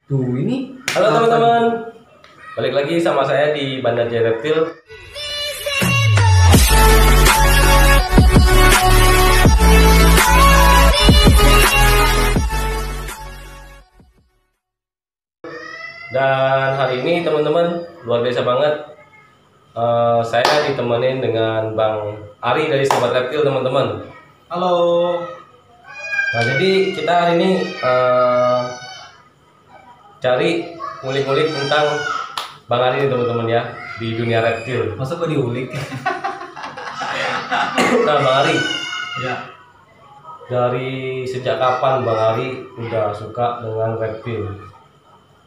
Tuh ini. Halo teman-teman, balik lagi sama saya di Bandar Jaya Reptil. Dan hari ini teman-teman luar biasa banget. Saya ditemenin dengan Bang Ari dari Sobat Reptil, teman-teman. Halo. Nah, jadi kita hari ini cari ngulik-ngulik tentang Bang Ari nih, teman-teman ya, di dunia reptil. Masa gua diulik? Nah, Bang Ari, Ya. dari sejak kapan Bang Ari udah suka dengan reptil?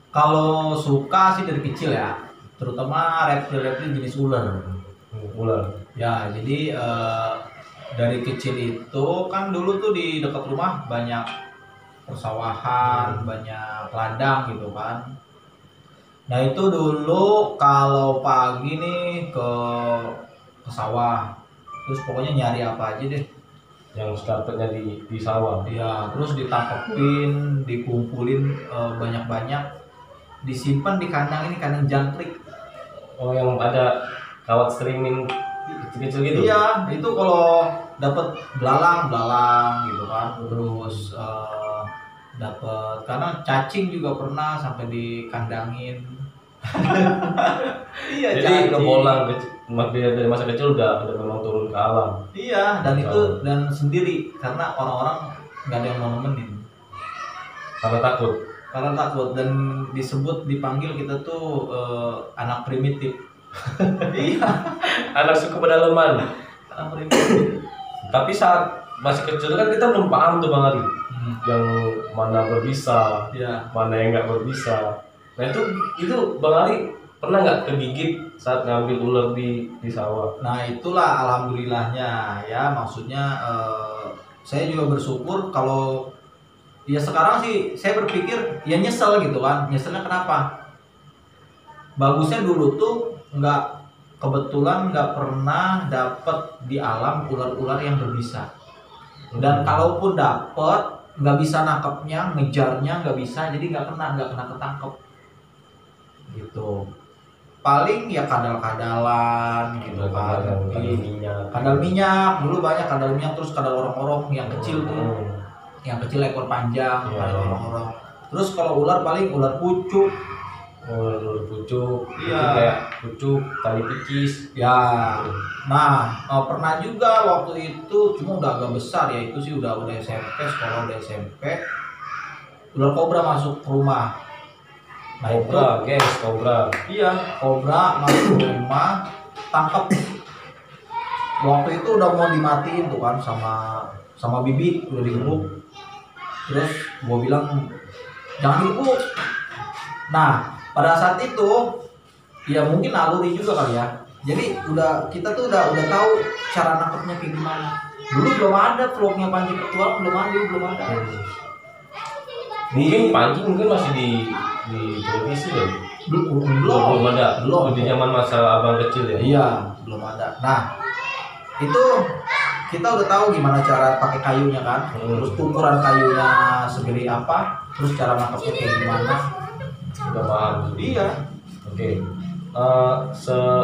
Kalau suka sih dari kecil ya, terutama reptil-reptil jenis ular. Ular. Ya, jadi dari kecil itu kan dulu tuh di dekat rumah banyak persawahan, banyak ladang gitu kan. Nah itu dulu kalau pagi nih ke sawah, terus pokoknya nyari apa aja deh. Yang dapetnya di sawah. Ya, terus ditangkepin, dikumpulin banyak-banyak, disimpan di kandang ini, kandang jangkrik. Oh, yang ada kawat streaming kecil-kecil gitu? Iya, itu kalau dapat belalang gitu kan, terus dapat karena cacing juga pernah sampai dikandangin. Iya, Jadi cacing. kebolang dari masa kecil udah memang turun ke alam. Iya, dan itu dan sendiri karena orang-orang nggak ada yang mau nemenin. Karena takut. Karena takut dan dipanggil kita tuh anak primitif. Iya, Anak suku pedalaman. anak primitif. Tapi saat masih kecil kan kita belum paham tuh Bang Ari, yang mana berbisa, Iya. mana yang nggak berbisa. Nah itu Bang Ari pernah nggak kegigit saat ngambil ular di sawah? Nah itulah alhamdulillahnya ya, maksudnya saya juga bersyukur kalau ya sekarang sih saya berpikir ya nyesel gitu kan. Nyeselnya kenapa? Bagusnya dulu tuh kebetulan nggak pernah dapet di alam ular-ular yang berbisa, dan kalaupun dapet nggak bisa nangkepnya, ngejarnya nggak bisa, jadi nggak kena ketangkep gitu. Paling ya kadal-kadalan gitu kan, kadal minyak dulu banyak, kadal minyak, terus kadal orong-orong yang kecil tuh, yang kecil ekor panjang, kadal orong-orong. Terus kalau ular paling ular pucuk. Ular pucuk, Iya. itu kayak pucuk tali pikis Ya. Nah, pernah juga waktu itu, cuma udah agak besar ya, itu sih udah SMP, sekolah udah SMP. Ular kobra masuk ke rumah. Nah, kobra, gengs kobra. Iya, kobra masuk ke rumah, tangkap. Waktu itu udah mau dimatiin tuh kan sama bibi, udah digebuk. Terus gua bilang jangan digebuk. Nah, pada saat itu ya mungkin naluri juga kali ya. Jadi kita tuh udah tahu cara nangkepnya kayak gimana. Dulu belum ada vlognya Panji Petualang, belum ada. Mungkin Panji masih di televisi ya? Belum ada. Belum. Di zaman masa abang kecil ya? Iya, belum ada. Nah, itu kita udah tahu gimana cara pakai kayunya kan. Terus ukuran kayunya segede apa, terus cara nangkepnya kayak gimana. Udah paham. Iya. Oke.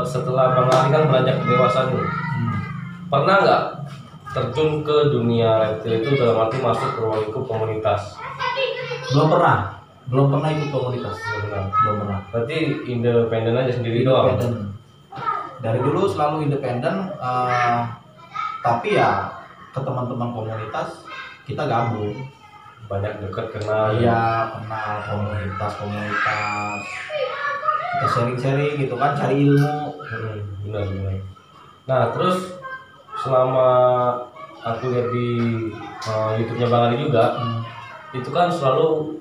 Setelah Bang Ari kan beranjak dewasa nih, pernah nggak terjun ke dunia reptil itu dalam arti masuk ke ruang lingkup komunitas? Belum pernah ikut komunitas. Belum pernah. Berarti independen aja sendiri doang. Independen. Dari dulu selalu independen, tapi ya ke teman-teman komunitas kita gabung. Banyak dekat kenal. Iya, kenal komunitas. Kita sharing-sharing gitu kan, cari ilmu. Benar. Nah, terus selama aku lihat di YouTube-nya Bang Ali juga, itu kan selalu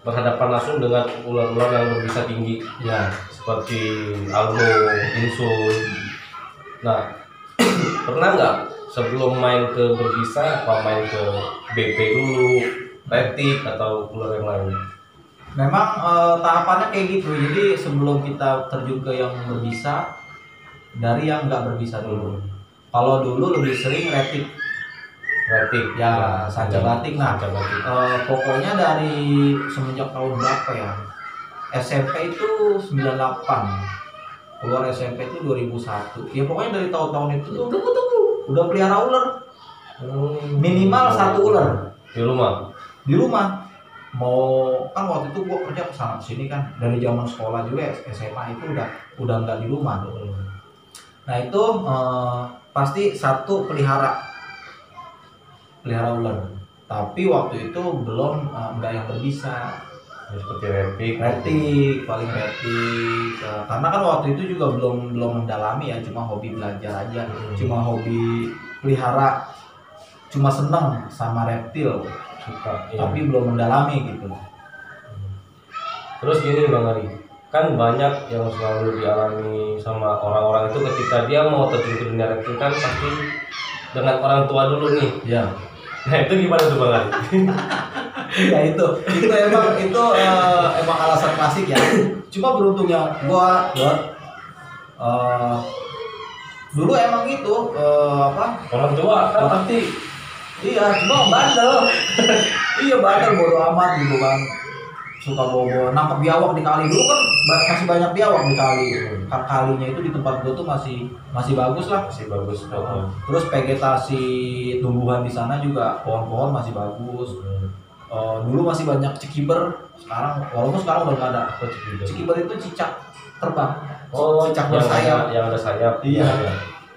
berhadapan langsung dengan ular-ular yang berbisa tinggi, Ya, seperti algo, insul. Nah, pernah nggak sebelum main ke berbisa, apa main ke BP dulu, retik atau ular yang lain? memang tahapannya kayak gitu. Jadi sebelum kita terjun ke yang berbisa, dari yang nggak berbisa dulu. Kalau dulu lebih sering retik. batik. Ya, sanca batik. Nah, Sanca batik. pokoknya dari semenjak tahun berapa ya? SMP itu 98. Keluar SMP itu 2001. Ya pokoknya dari tahun-tahun itu tuh udah pelihara ular. Minimal 1 ular Di rumah. di rumah. Mau kan waktu itu gua kerja kesana sini kan, dari zaman sekolah juga SMA itu udah nggak di rumah tuh. Nah itu pasti satu pelihara ular. Tapi waktu itu belum nggak yang berbisa. Ya, seperti retik. Paling retik. Karena kan waktu itu juga belum mendalami ya, cuma hobi belajar aja, cuma hobi pelihara, cuma seneng sama reptil, Suka. Ya. tapi belum mendalami gitu. Terus gini Bang Ari, kan banyak yang selalu dialami sama orang-orang itu ketika dia mau terjun ke dunia reptil kan pasti dengan orang tua dulu nih. Ya. Nah itu gimana tuh Bang Ari? Ya itu emang alasan klasik ya. Cuma beruntungnya gua dulu emang gitu Orang tua kan pasti iya, cuma bandel. Iya, bandel bodo amat gitu kan. Suka bawa nangkep biawak di kali. Dulu kan masih banyak biawak di kali. Kalinya itu di tempat gua tuh masih bagus lah. masih bagus. Terus vegetasi tumbuhan di sana juga, pohon-pohon masih bagus. Dulu masih banyak cikiber. Walaupun sekarang udah nggak ada. Cikiber itu cicak terbang. Cicak bersayap. Yang ada sayap. Iya. Ya.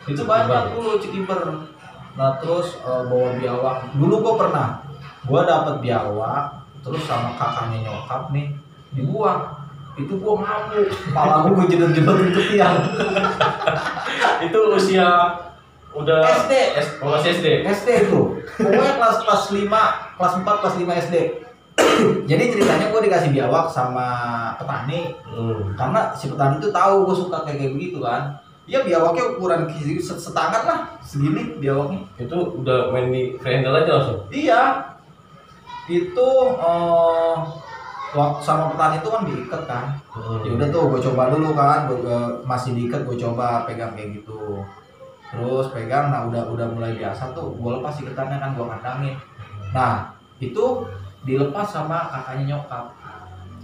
Itu banyak dulu cikiber. Nah terus bawa biawak. Dulu gua dapet biawak, terus sama kakaknya nyokap nih dibuang. Itu gua ngamuk, kepala gua jedot-jedotin ke tiang. Itu usia udah SD. Masih SD. SD itu. Pokoknya kelas 5, kelas 4, kelas 5 SD. Jadi ceritanya gue dikasih biawak sama petani. Karena si petani itu tahu gue suka kayak begitu kan. Ya biawaknya ukuran setangan lah, segini biawaknya. Itu udah main di freehandle aja langsung. Iya. Itu waktu sama petani itu kan diikat kan. Ya udah tuh gue coba dulu kan, masih diikat gue coba pegang kayak gitu. Terus pegang, nah udah mulai biasa tuh, gue lepas ikatannya kan, gue kandangin. Nah itu dilepas sama kakaknya nyokap.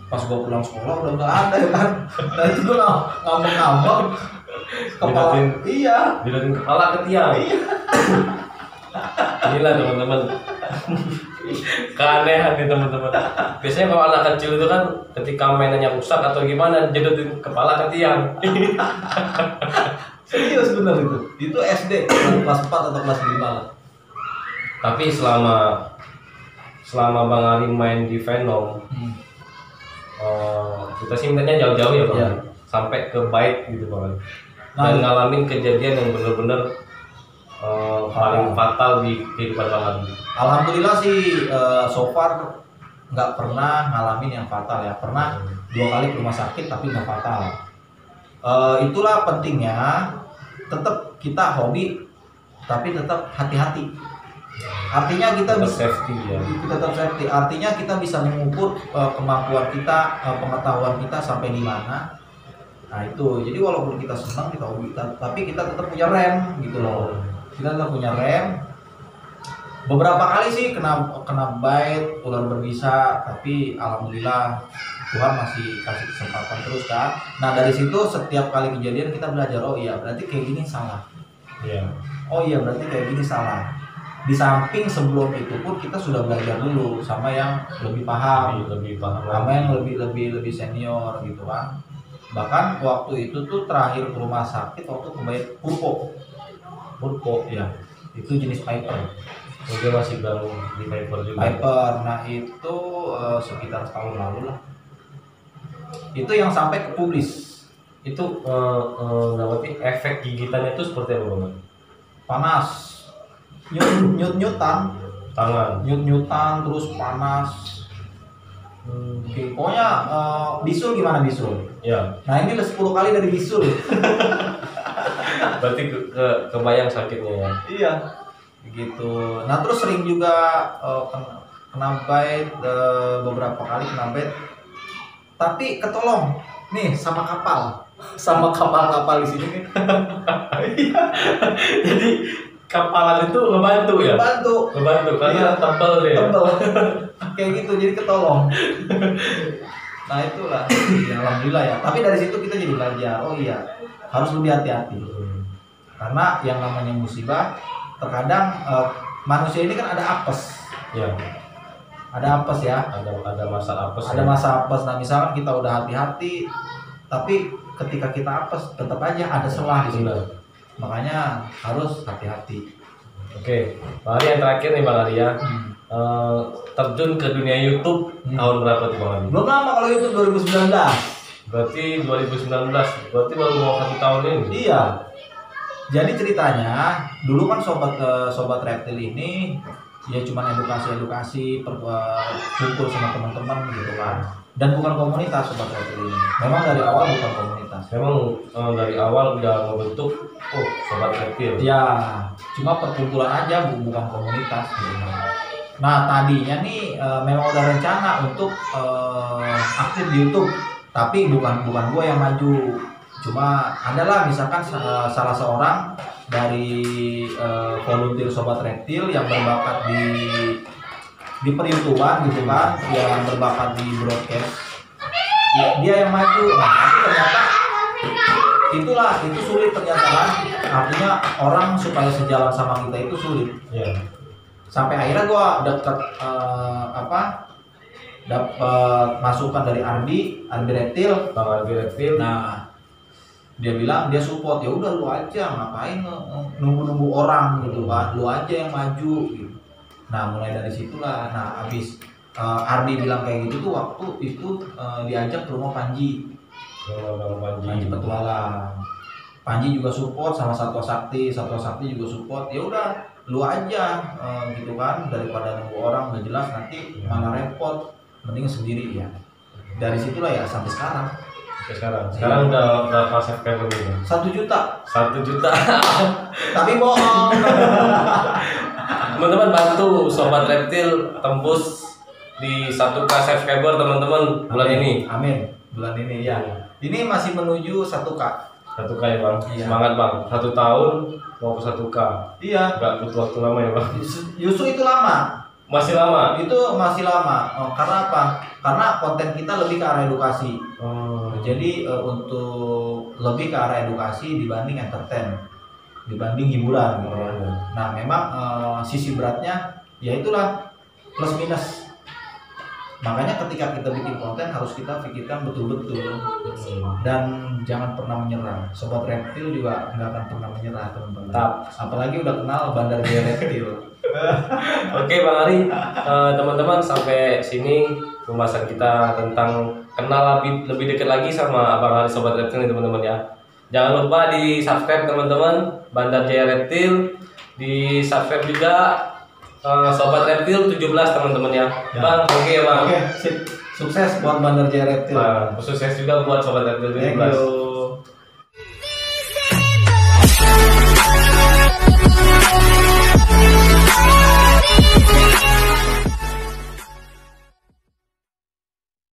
Pas gue pulang sekolah udah nggak ada ya kan. Nah itu gue ngambek kepala. Iya. Dilatin kepala ke tiang. Iya. Inilah teman-teman. Keanehan nih teman-teman. Biasanya kalau anak kecil itu kan ketika mainannya rusak atau gimana jedotin kepala ke tiang. Serius bener itu. Itu SD kelas 4 atau kelas 5 lah. Tapi selama Bang Ali main di Venom, kita sih mintanya jauh-jauh ya Bang. Iya. Sampai ke bite gitu Bang Ali. Nah, Dan ngalamin kejadian yang bener-bener paling fatal di kehidupan Bang Ali. Alhamdulillah sih so far nggak pernah ngalamin yang fatal ya. Pernah 2 kali ke rumah sakit tapi nggak fatal. Itulah pentingnya tetap kita hobi tapi tetap hati-hati. Artinya kita Tetap bisa safety ya. tetap safety. Artinya kita bisa mengukur kemampuan kita, pengetahuan kita sampai di mana. Nah itu. Jadi walaupun kita senang kita hobi, tapi kita tetap punya rem gitu loh. Kita tetap punya rem. Beberapa kali sih kena bite ular berbisa, tapi alhamdulillah Tuhan masih kasih kesempatan terus kan. Nah dari situ setiap kali kejadian kita belajar, oh iya berarti kayak gini salah. Iya. Oh iya berarti kayak gini salah. Di samping sebelum itu pun kita sudah belajar dulu sama yang lebih paham, sama yang lebih senior gitu kan. Bahkan waktu itu tuh terakhir ke rumah sakit waktu kembali purpo ya. Itu jenis Piper. Mungkin masih baru di Piper juga. Piper, nah itu sekitar tahun lalu lah. Itu yang sampai ke publis. Itu berarti efek gigitannya itu seperti apa Bang? Panas, nyut-nyutan, Tangan. nyut-nyutan terus panas. Oke, pokoknya bisul gimana bisul? Ya. Nah ini udah 10 kali dari bisul. Berarti kebayang sakitnya ya. Iya. Gitu. Nah terus sering juga kena bite, beberapa kali kena bite. Tapi ketolong nih sama kapal di sini nih. Jadi kapalan itu ngebantu ya? Ngebantu karena Iya. tebel dia. Tebel. Kayak gitu jadi ketolong. Nah itulah ya, alhamdulillah ya. Tapi dari situ kita jadi belajar. Oh iya, harus lebih hati-hati. Karena yang namanya musibah terkadang manusia ini kan ada apes. Ya. Ada apes ya. Ada masa apes. Ada ya. masa apes. Nah misalkan kita udah hati-hati, tapi ketika kita apes tetap aja ada celah di situ. Benar. Makanya harus hati-hati. Oke, Bang Ari yang terakhir nih Bang Ari ya. Terjun ke dunia YouTube tahun berapa tuh Bang Ari? Belum lama kalau itu 2019. Berarti 2019, berarti baru mau 1 tahun ini. Iya. Jadi ceritanya dulu kan sobat reptil ini ya cuma edukasi kumpul sama teman-teman gitu kan. Dan bukan komunitas sobat reptil ini. Memang dari awal bukan komunitas. Memang dari awal udah membentuk sobat reptil. Ya, cuma perkumpulan aja bukan komunitas gitu. Nah tadinya nih memang udah rencana untuk aktif di YouTube, tapi bukan gue yang maju. Cuma adalah misalkan salah seorang dari volunteer sobat reptil yang berbakat di per-YouTubean gitu kan, yang berbakat di broadcast, ya, dia yang maju. Nah tapi ternyata itu sulit ternyata kan. Artinya orang supaya sejalan sama kita itu sulit. Ya. Sampai akhirnya gua dapet dapat masukan dari Arbi Reptil. Bang Arbi Reptil. Nah dia bilang dia support, ya udah lu aja, ngapain nunggu orang gitu kan, lu aja yang maju gitu. Nah mulai dari situlah, nah abis Arbi bilang kayak gitu tuh waktu itu diajak ke rumah Panji Petualang. Panji juga support sama Satwa Sakti juga support. Ya udah lu aja gitu kan, daripada nunggu orang nggak jelas nanti malah repot, mending sendiri ya. Dari situlah ya sampai sekarang. Sekarang udah berapa subscriber ini? 1 juta. 1 juta. Tapi bohong. Teman-teman bantu sobat reptil tembus di 1K subscriber teman-teman bulan ini. Amin. Bulan ini ya. Ini masih menuju 1K. 1K ya Bang. Iya. Semangat Bang. 1 tahun mau ke 1K. Iya. Gak butuh waktu lama ya Bang. Justru itu lama. Masih lama. Itu masih lama. Karena apa? Karena konten kita lebih ke arah edukasi. Jadi untuk lebih ke arah edukasi dibanding entertain, dibanding hiburan gitu ya. Nah memang sisi beratnya ya itulah plus minus. Makanya ketika kita bikin konten harus kita pikirkan betul-betul dan jangan pernah menyerah. Sobat reptil juga nggak akan pernah menyerah teman-teman. Apalagi udah kenal Bandar Jaya Reptil. Oke Bang Ari, teman-teman sampai sini pembahasan kita tentang kenal lebih dekat lagi sama Abang Ari Sobat Reptil nih teman-teman ya. Jangan lupa di subscribe teman-teman Bandar Jaya Reptil, di subscribe juga Sobat Reptil 17 teman-teman ya. Bang, oke ya Bang. Oke, sip. Sukses buat Bandar Jaya Reptil. Sukses juga buat Sobat Reptil 17. Thank you.